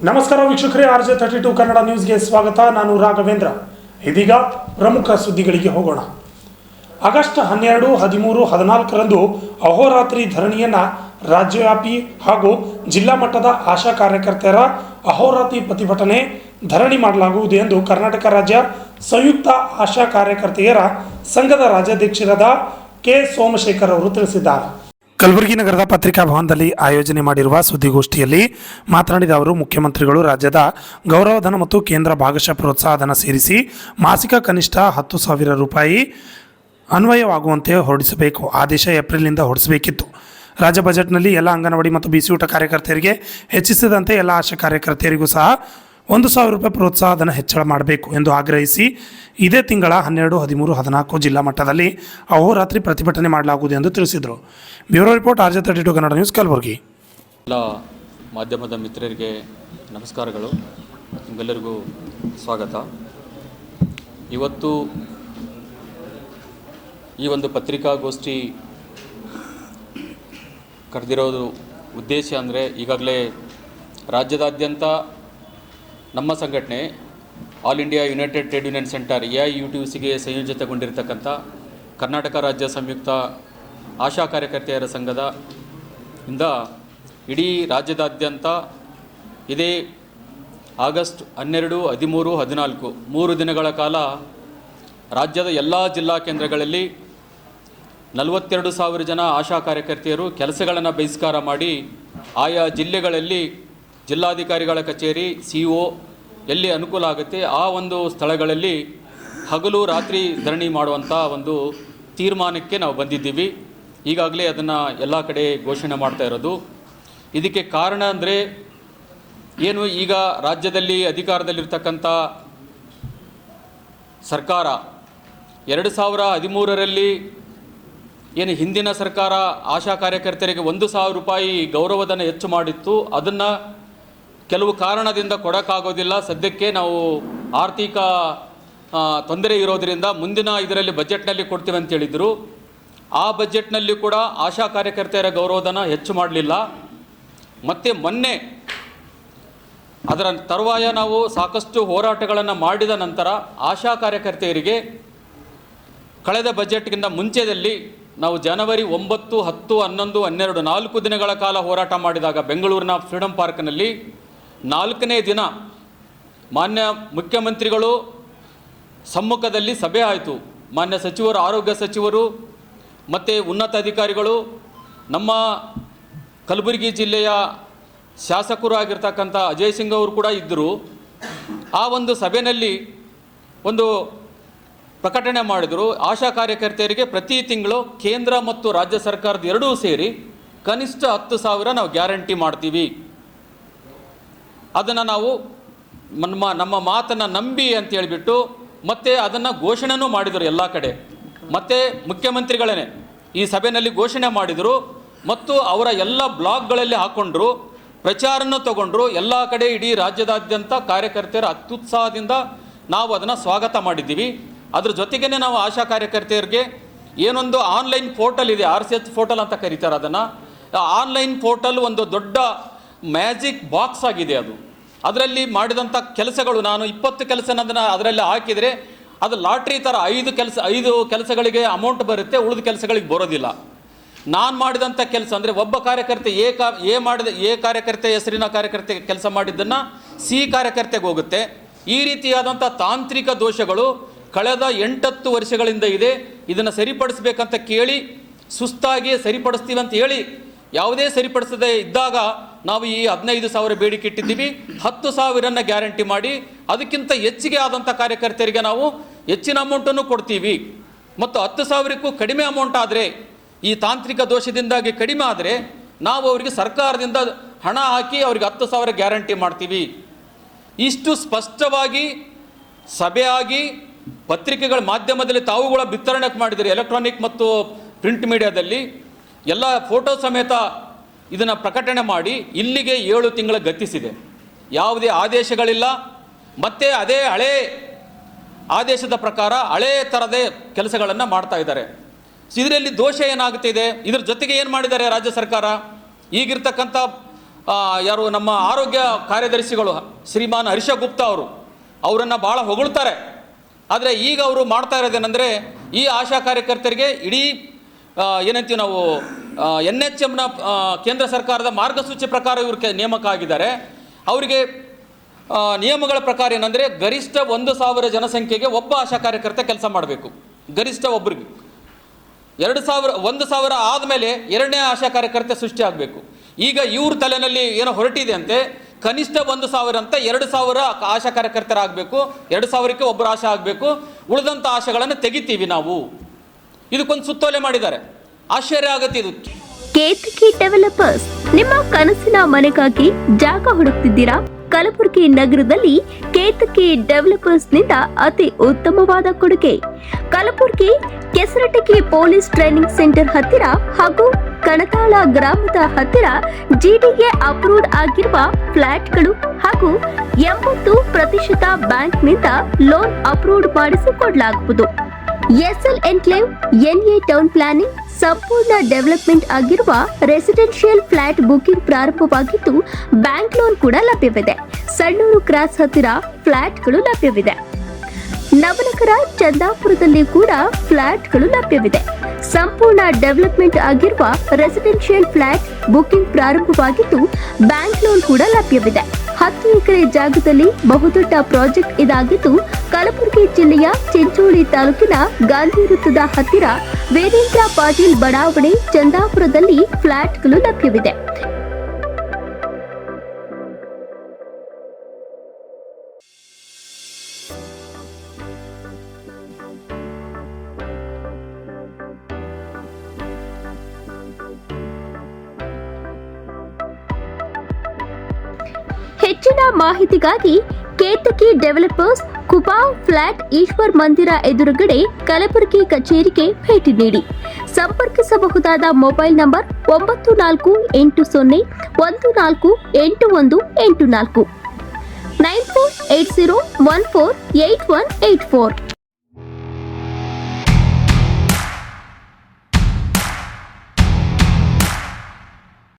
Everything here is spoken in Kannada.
ನಮಸ್ಕಾರ ವೀಕ್ಷಕರೇ, RJ32 ಕನ್ನಡ ನ್ಯೂಸ್ಗೆ ಸ್ವಾಗತ. ನಾನು ರಾಘವೇಂದ್ರ. ಇದೀಗ ಪ್ರಮುಖ ಸುದ್ದಿಗಳಿಗೆ ಹೋಗೋಣ. ಆಗಸ್ಟ್ 12, 13, 14ರಂದು ಅಹೋರಾತ್ರಿ ಧರಣಿಯನ್ನು ರಾಜ್ಯವ್ಯಾಪಿ ಹಾಗೂ ಜಿಲ್ಲಾ ಮಟ್ಟದ ಆಶಾ ಕಾರ್ಯಕರ್ತೆಯರ ಅಹೋರಾತ್ರಿ ಪ್ರತಿಭಟನೆ ಧರಣಿ ಮಾಡಲಾಗುವುದು ಎಂದು ಕರ್ನಾಟಕ ರಾಜ್ಯ ಸಂಯುಕ್ತ ಆಶಾ ಕಾರ್ಯಕರ್ತೆಯರ ಸಂಘದ ರಾಜ್ಯಾಧ್ಯಕ್ಷರಾದ ಕೆ ಸೋಮಶೇಖರ್ ಅವರು ತಿಳಿಸಿದ್ದಾರೆ. ಕಲಬುರಗಿ ನಗರದ ಪತ್ರಿಕಾ ಭವನದಲ್ಲಿ ಆಯೋಜನೆ ಮಾಡಿರುವ ಸುದ್ದಿಗೋಷ್ಠಿಯಲ್ಲಿ ಮಾತನಾಡಿದ ಅವರು, ಮುಖ್ಯಮಂತ್ರಿಗಳು ರಾಜ್ಯದ ಗೌರವಧನ ಮತ್ತು ಕೇಂದ್ರ ಭಾಗಶಃ ಪ್ರೋತ್ಸಾಹಧನ ಸೇರಿಸಿ ಮಾಸಿಕ ಕನಿಷ್ಠ 10,000 ರೂಪಾಯಿ ಅನ್ವಯವಾಗುವಂತೆ ಹೊರಡಿಸಬೇಕು. ಆದೇಶ ಏಪ್ರಿಲ್ನಿಂದ ಹೊರಡಿಸಬೇಕಿತ್ತು. ರಾಜ್ಯ ಬಜೆಟ್ನಲ್ಲಿ ಎಲ್ಲ ಅಂಗನವಾಡಿ ಮತ್ತು ಬಿಸಿಯೂಟ ಕಾರ್ಯಕರ್ತೆಯರಿಗೆ ಹೆಚ್ಚಿಸಿದಂತೆ ಎಲ್ಲ ಆಶಾ ಕಾರ್ಯಕರ್ತೆಯರಿಗೂ ಸಹ 1,000 ರೂಪಾಯಿ ಪ್ರೋತ್ಸಾಹಧನ ಹೆಚ್ಚಳ ಮಾಡಬೇಕು ಎಂದು ಆಗ್ರಹಿಸಿ ಇದೇ ತಿಂಗಳ 12, 13, 14 ಜಿಲ್ಲಾ ಮಟ್ಟದಲ್ಲಿ ಅಹೋರಾತ್ರಿ ಪ್ರತಿಭಟನೆ ಮಾಡಲಾಗುವುದು ಎಂದು ತಿಳಿಸಿದರು. Bureau report, RJ32 Kannada news, Kalaburagi. ಎಲ್ಲ ಮಾಧ್ಯಮದ ಮಿತ್ರರಿಗೆ ನಮಸ್ಕಾರಗಳು. ನಿಮ್ಮೆಲ್ಲರಿಗೂ ಸ್ವಾಗತ. ಇವತ್ತು ಈ ಒಂದು ಪತ್ರಿಕಾಗೋಷ್ಠಿ ಕರೆದಿರೋದು ಉದ್ದೇಶ ಅಂದರೆ, ಈಗಾಗಲೇ ರಾಜ್ಯದಾದ್ಯಂತ ನಮ್ಮ ಸಂಘಟನೆ all India united trade union centre AIUTUCಗೆ ಸಂಯೋಜಿತಗೊಂಡಿರತಕ್ಕಂಥ ಕರ್ನಾಟಕ ರಾಜ್ಯ ಸಂಯುಕ್ತ ಆಶಾ ಕಾರ್ಯಕರ್ತೆಯರ ಸಂಘದ ಇಂದ ಇಡೀ ರಾಜ್ಯದಾದ್ಯಂತ ಇದೇ ಆಗಸ್ಟ್ 12, 13, 14 3 ದಿನಗಳ ಕಾಲ ರಾಜ್ಯದ ಎಲ್ಲ ಜಿಲ್ಲಾ ಕೇಂದ್ರಗಳಲ್ಲಿ 42,000 ಜನ ಆಶಾ ಕಾರ್ಯಕರ್ತೆಯರು ಕೆಲಸಗಳನ್ನು ಬಹಿಷ್ಕಾರ ಮಾಡಿ ಆಯಾ ಜಿಲ್ಲೆಗಳಲ್ಲಿ ಜಿಲ್ಲಾಧಿಕಾರಿಗಳ ಕಚೇರಿ, CO ಎಲ್ಲಿ ಅನುಕೂಲ ಆಗುತ್ತೆ ಆ ಒಂದು ಸ್ಥಳಗಳಲ್ಲಿ ಹಗಲು ರಾತ್ರಿ ಧರಣಿ ಮಾಡುವಂಥ ಒಂದು ತೀರ್ಮಾನಕ್ಕೆ ನಾವು ಬಂದಿದ್ದೀವಿ. ಈಗಾಗಲೇ ಅದನ್ನು ಎಲ್ಲ ಕಡೆ ಘೋಷಣೆ ಮಾಡ್ತಾ ಇರೋದು. ಇದಕ್ಕೆ ಕಾರಣ ಅಂದರೆ ಏನು, ಈಗ ರಾಜ್ಯದಲ್ಲಿ ಅಧಿಕಾರದಲ್ಲಿರ್ತಕ್ಕಂಥ ಸರ್ಕಾರ 2013ರಲ್ಲಿ ಏನು ಹಿಂದಿನ ಸರ್ಕಾರ ಆಶಾ ಕಾರ್ಯಕರ್ತರಿಗೆ 1,000 ರೂಪಾಯಿ ಗೌರವಧನ ಹೆಚ್ಚು ಮಾಡಿತ್ತು. ಅದನ್ನು ಕೆಲವು ಕಾರಣದಿಂದ ಕೊಡೋಕ್ಕಾಗೋದಿಲ್ಲ, ಸದ್ಯಕ್ಕೆ ನಾವು ಆರ್ಥಿಕ ತೊಂದರೆ ಇರೋದರಿಂದ ಮುಂದಿನ ಇದರಲ್ಲಿ ಬಜೆಟ್ನಲ್ಲಿ ಕೊಡ್ತೀವಿ ಅಂತ ಹೇಳಿದರು. ಆ ಬಜೆಟ್ನಲ್ಲಿ ಕೂಡ ಆಶಾ ಕಾರ್ಯಕರ್ತೆಯರ ಗೌರವಧನ ಹೆಚ್ಚು ಮಾಡಲಿಲ್ಲ. ಮತ್ತು ಮೊನ್ನೆ ಅದರ ತರುವಾಯ ನಾವು ಸಾಕಷ್ಟು ಹೋರಾಟಗಳನ್ನು ಮಾಡಿದ ನಂತರ ಆಶಾ ಕಾರ್ಯಕರ್ತೆಯರಿಗೆ ಕಳೆದ ಬಜೆಟ್ಗಿಂತ ಮುಂಚೆಯಲ್ಲಿ ನಾವು ಜನವರಿ 9, 10, 11, 12 4 ದಿನಗಳ ಕಾಲ ಹೋರಾಟ ಮಾಡಿದಾಗ ಬೆಂಗಳೂರಿನ ಫ್ರೀಡಂ ಪಾರ್ಕ್ನಲ್ಲಿ 4ನೇ ದಿನ ಮಾನ್ಯ ಮುಖ್ಯಮಂತ್ರಿಗಳು ಸಮ್ಮುಖದಲ್ಲಿ ಸಭೆ ಆಯಿತು. ಮಾನ್ಯ ಸಚಿವರು, ಆರೋಗ್ಯ ಸಚಿವರು ಮತ್ತು ಉನ್ನತ ಅಧಿಕಾರಿಗಳು, ನಮ್ಮ ಕಲಬುರಗಿ ಜಿಲ್ಲೆಯ ಶಾಸಕರು ಆಗಿರ್ತಕ್ಕಂಥ ಅಜಯ್ ಸಿಂಗ್ ಅವರು ಕೂಡ ಇದ್ದರು. ಆ ಒಂದು ಸಭೆಯಲ್ಲಿ ಒಂದು ಪ್ರಕಟಣೆ ಮಾಡಿದರು. ಆಶಾ ಕಾರ್ಯಕರ್ತೆಯರಿಗೆ ಪ್ರತಿ ತಿಂಗಳು ಕೇಂದ್ರ ಮತ್ತು ರಾಜ್ಯ ಸರ್ಕಾರದ ಎರಡೂ ಸೇರಿ ಕನಿಷ್ಠ 10,000 ನಾವು ಗ್ಯಾರಂಟಿ ಮಾಡ್ತೀವಿ. ಅದನ್ನು ನಾವು ನಮ್ಮ ಮಾತನ್ನು ನಂಬಿ ಅಂತ ಹೇಳಿಬಿಟ್ಟು ಮತ್ತೆ ಅದನ್ನು ಘೋಷಣೆನೂ ಮಾಡಿದರು ಎಲ್ಲ ಕಡೆ. ಮತ್ತು ಮುಖ್ಯಮಂತ್ರಿಗಳೇ ಈ ಸಭೆಯಲ್ಲಿ ಘೋಷಣೆ ಮಾಡಿದರು ಮತ್ತು ಅವರ ಎಲ್ಲ ಬ್ಲಾಗ್ಗಳಲ್ಲಿ ಹಾಕ್ಕೊಂಡ್ರು, ಪ್ರಚಾರನೂ ತಗೊಂಡ್ರು. ಎಲ್ಲ ಕಡೆ ಇಡೀ ರಾಜ್ಯದಾದ್ಯಂತ ಕಾರ್ಯಕರ್ತೆಯರ ಅತ್ಯುತ್ಸಾಹದಿಂದ ನಾವು ಅದನ್ನು ಸ್ವಾಗತ ಮಾಡಿದ್ದೀವಿ. ಅದ್ರ ಜೊತೆಗೇ ನಾವು ಆಶಾ ಕಾರ್ಯಕರ್ತೆಯರಿಗೆ ಏನೊಂದು ಆನ್ಲೈನ್ ಪೋರ್ಟಲ್ ಇದೆ, RCH ಪೋರ್ಟಲ್ ಅಂತ ಕರೀತಾರೆ. ಅದನ್ನು ಆನ್ಲೈನ್ ಪೋರ್ಟಲ್ ಒಂದು ದೊಡ್ಡ ಮ್ಯಾಜಿಕ್ ಬಾಕ್ಸ್ ಆಗಿದೆ. ಅದರಲ್ಲಿ ಮಾಡಿದಂಥ ಕೆಲಸಗಳು, ನಾನು 20 ಕೆಲಸನ ಅದರಲ್ಲಿ ಹಾಕಿದರೆ ಅದು ಲಾಟ್ರಿ ಥರ 5 ಕೆಲಸಗಳಿಗೆ ಅಮೌಂಟ್ ಬರುತ್ತೆ, ಉಳಿದ ಕೆಲಸಗಳಿಗೆ ಬರೋದಿಲ್ಲ. ನಾನು ಮಾಡಿದಂಥ ಕೆಲಸ ಅಂದರೆ ಒಬ್ಬ ಕಾರ್ಯಕರ್ತೆ ಎ ಕಾರ್ಯಕರ್ತೆ ಹೆಸರಿನ ಕಾರ್ಯಕರ್ತೆ ಕೆಲಸ ಮಾಡಿದ್ದನ್ನು C ಕಾರ್ಯಕರ್ತೆಗೆ ಹೋಗುತ್ತೆ. ಈ ರೀತಿಯಾದಂಥ ತಾಂತ್ರಿಕ ದೋಷಗಳು ಕಳೆದ 8-10 ವರ್ಷಗಳಿಂದ ಇದೆ. ಇದನ್ನು ಸರಿಪಡಿಸ್ಬೇಕಂತ ಕೇಳಿ ಸುಸ್ತಾಗಿ ಸರಿಪಡಿಸ್ತೀವಿ ಅಂತ ಹೇಳಿ ಯಾವುದೇ ಸರಿಪಡಿಸದೇ ಇದ್ದಾಗ ನಾವು ಈ 15,000 ಬೇಡಿಕೆ ಇಟ್ಟಿದ್ದೀವಿ. 10,000 ಗ್ಯಾರಂಟಿ ಮಾಡಿ ಅದಕ್ಕಿಂತ ಹೆಚ್ಚಿಗೆ ಆದಂಥ ಕಾರ್ಯಕರ್ತರಿಗೆ ನಾವು ಹೆಚ್ಚಿನ ಅಮೌಂಟನ್ನು ಕೊಡ್ತೀವಿ. ಮತ್ತು 10,000ಕ್ಕೂ ಕಡಿಮೆ ಅಮೌಂಟ್ ಆದರೆ, ಈ ತಾಂತ್ರಿಕ ದೋಷದಿಂದಾಗಿ ಕಡಿಮೆ ಆದರೆ ನಾವು ಅವರಿಗೆ ಸರ್ಕಾರದಿಂದ ಹಣ ಹಾಕಿ ಅವ್ರಿಗೆ 10,000 ಗ್ಯಾರಂಟಿ ಮಾಡ್ತೀವಿ. ಇಷ್ಟು ಸ್ಪಷ್ಟವಾಗಿ ಸಭೆಯಾಗಿ ಪತ್ರಿಕೆಗಳ ಮಾಧ್ಯಮದಲ್ಲಿ ತಾವುಗಳ ಬಿತ್ತರಣೆ ಮಾಡಿದರೆ, ಎಲೆಕ್ಟ್ರಾನಿಕ್ ಮತ್ತು ಪ್ರಿಂಟ್ ಮೀಡಿಯಾದಲ್ಲಿ ಎಲ್ಲ ಫೋಟೋ ಸಮೇತ ಇದನ್ನು ಪ್ರಕಟಣೆ ಮಾಡಿ ಇಲ್ಲಿಗೆ 7 ತಿಂಗಳ ಗತಿಸಿದೆ. ಯಾವುದೇ ಆದೇಶಗಳಿಲ್ಲ. ಮತ್ತು ಅದೇ ಹಳೇ ಆದೇಶದ ಪ್ರಕಾರ ಹಳೇ ಥರದೇ ಕೆಲಸಗಳನ್ನು ಮಾಡ್ತಾ ಇದ್ದಾರೆ. ಇದರಲ್ಲಿ ದೋಷ ಏನಾಗುತ್ತಿದೆ? ಇದರ ಜೊತೆಗೆ ಏನು ಮಾಡಿದ್ದಾರೆ ರಾಜ್ಯ ಸರ್ಕಾರ? ಈಗಿರ್ತಕ್ಕಂಥ ಯಾರು ನಮ್ಮ ಆರೋಗ್ಯ ಕಾರ್ಯದರ್ಶಿಗಳು ಶ್ರೀಮಾನ್ ಹರ್ಷ ಗುಪ್ತಾ ಅವರನ್ನು ಭಾಳ ಹೊಗಳ್ತಾರೆ. ಆದರೆ ಈಗ ಅವರು ಮಾಡ್ತಾ ಇರೋದೇನೆಂದರೆ, ಈ ಆಶಾ ಕಾರ್ಯಕರ್ತರಿಗೆ ಇಡೀ ಏನಂತೀವಿ ನಾವು NHMನ ಕೇಂದ್ರ ಸರ್ಕಾರದ ಮಾರ್ಗಸೂಚಿ ಪ್ರಕಾರ ಇವ್ರ ನೇಮಕ ಆಗಿದ್ದಾರೆ. ಅವರಿಗೆ ನಿಯಮಗಳ ಪ್ರಕಾರ ಏನಂದರೆ, ಗರಿಷ್ಠ 1,000 ಜನಸಂಖ್ಯೆಗೆ ಒಬ್ಬ ಆಶಾ ಕಾರ್ಯಕರ್ತ ಕೆಲಸ ಮಾಡಬೇಕು, ಗರಿಷ್ಠ ಒಬ್ಬರಿಗೆ. 1,000 ಆದಮೇಲೆ ಎರಡನೇ ಆಶಾ ಕಾರ್ಯಕರ್ತ ಸೃಷ್ಟಿ ಆಗಬೇಕು. ಈಗ ಇವ್ರ ತಲೆಯಲ್ಲಿ ಏನೋ ಹೊರಟಿದೆ ಅಂತೆ, ಕನಿಷ್ಠ 1,000 ಅಂತ 2,000 ಆಶಾ ಕಾರ್ಯಕರ್ತರಾಗಬೇಕು, 2,000ಕ್ಕೆ ಒಬ್ಬರು ಆಶಾ ಆಗಬೇಕು, ಉಳಿದಂಥ ಆಶೆಗಳನ್ನು ತೆಗಿತೀವಿ ನಾವು. ಇದಕ್ಕೊಂದು ಸುತ್ತೋಲೆ ಮಾಡಿದ್ದಾರೆ. ಆಶ್ಚರ್ಯ ಆಗುತ್ತೆ ಇದು. ಕೇತಕಿ ಡೆವಲಪರ್ಸ್, ನಿಮ್ಮ ಕನಸಿನ ಮನೆಗಾಗಿ ಜಾಗ ಹುಡುಕ್ತಿದ್ದೀರಾ? ಕಲಬುರಗಿ ನಗರದಲ್ಲಿ ಕೇತಕಿ ಡೆವಲಪರ್ಸ್ನಿಂದ ಅತಿ ಉತ್ತಮವಾದ ಕೊಡುಗೆ. ಕಲಬುರಗಿ ಕೆಸರಟಗಿ ಪೊಲೀಸ್ ಟ್ರೈನಿಂಗ್ ಸೆಂಟರ್ ಹತ್ತಿರ ಹಾಗೂ ಕಣತಾಳ ಗ್ರಾಮದ ಹತ್ತಿರ GDA ಅಪ್ರೂವ್ಡ್ ಆಗಿರುವ ಫ್ಲಾಟ್ಗಳು ಹಾಗೂ 80% ಬ್ಯಾಂಕ್ನಿಂದ ಲೋನ್ ಅಪ್ರೂವ್ಡ್ ಮಾಡಿಸಿಕೊಡಲಾಗುವುದು. SL enclave, NA town planning, ಸಂಪೂರ್ಣ ಡೆವಲಪ್ಮೆಂಟ್ ಆಗಿರುವ ರೆಸಿಡೆನ್ಷಿಯಲ್ ಫ್ಲಾಟ್ ಬುಕಿಂಗ್ ಪ್ರಾರಂಭವಾಗಿದ್ದು ಬ್ಯಾಂಕ್ ಲೋನ್ ಕೂಡ ಲಭ್ಯವಿದೆ. ಸಣ್ಣೂರು ಕ್ರಾಸ್ ಹತ್ತಿರ ಫ್ಲಾಟ್ಗಳು ಲಭ್ಯವಿದೆ. ನವನಗರ ಚಂದಾಪುರದಲ್ಲಿ ಕೂಡ ಫ್ಲಾಟ್ಗಳು ಲಭ್ಯವಿದೆ. ಸಂಪೂರ್ಣ ಡೆವಲಪ್ಮೆಂಟ್ ಆಗಿರುವ ರೆಸಿಡೆನ್ಷಿಯಲ್ ಫ್ಲಾಟ್ ಬುಕಿಂಗ್ ಪ್ರಾರಂಭವಾಗಿದ್ದು ಬ್ಯಾಂಕ್ ಲೋನ್ ಕೂಡ ಲಭ್ಯವಿದೆ. 10 ಎಕರೆ ಜಾಗದಲ್ಲಿ ಬಹುದೊಡ್ಡ ಪ್ರಾಜೆಕ್ಟ್ ಇದಾಗಿದ್ದು ಕಲಬುರಗಿ ಜಿಲ್ಲೆಯ ಚಿಂಚೋಳಿ ತಾಲೂಕಿನ ಗಾಂಧಿ ವೃತ್ತದ ಹತ್ತಿರ ವೀರೇಂದ್ರ ಪಾಟೀಲ್ ಬಡಾವಣೆ ಚಂದಾಪುರದಲ್ಲಿ ಫ್ಲಾಟ್ಗಳು ಲಭ್ಯವಿದೆ. ಹೆಚ್ಚಿನ ಮಾಹಿತಿಗಾಗಿ ಕೇತಕಿ ಡೆವಲಪರ್ಸ್, ಕುಪಾವ್ ಫ್ಲಾಟ್, ಈಶ್ವರ್ ಮಂದಿರ ಎದುರುಗಡೆ ಕಲಬುರಗಿ ಕಚೇರಿಗೆ ಭೇಟಿ ನೀಡಿ. ಸಂಪರ್ಕಿಸಬಹುದಾದ ಮೊಬೈಲ್ ನಂಬರ್ 9480148184 9480148184.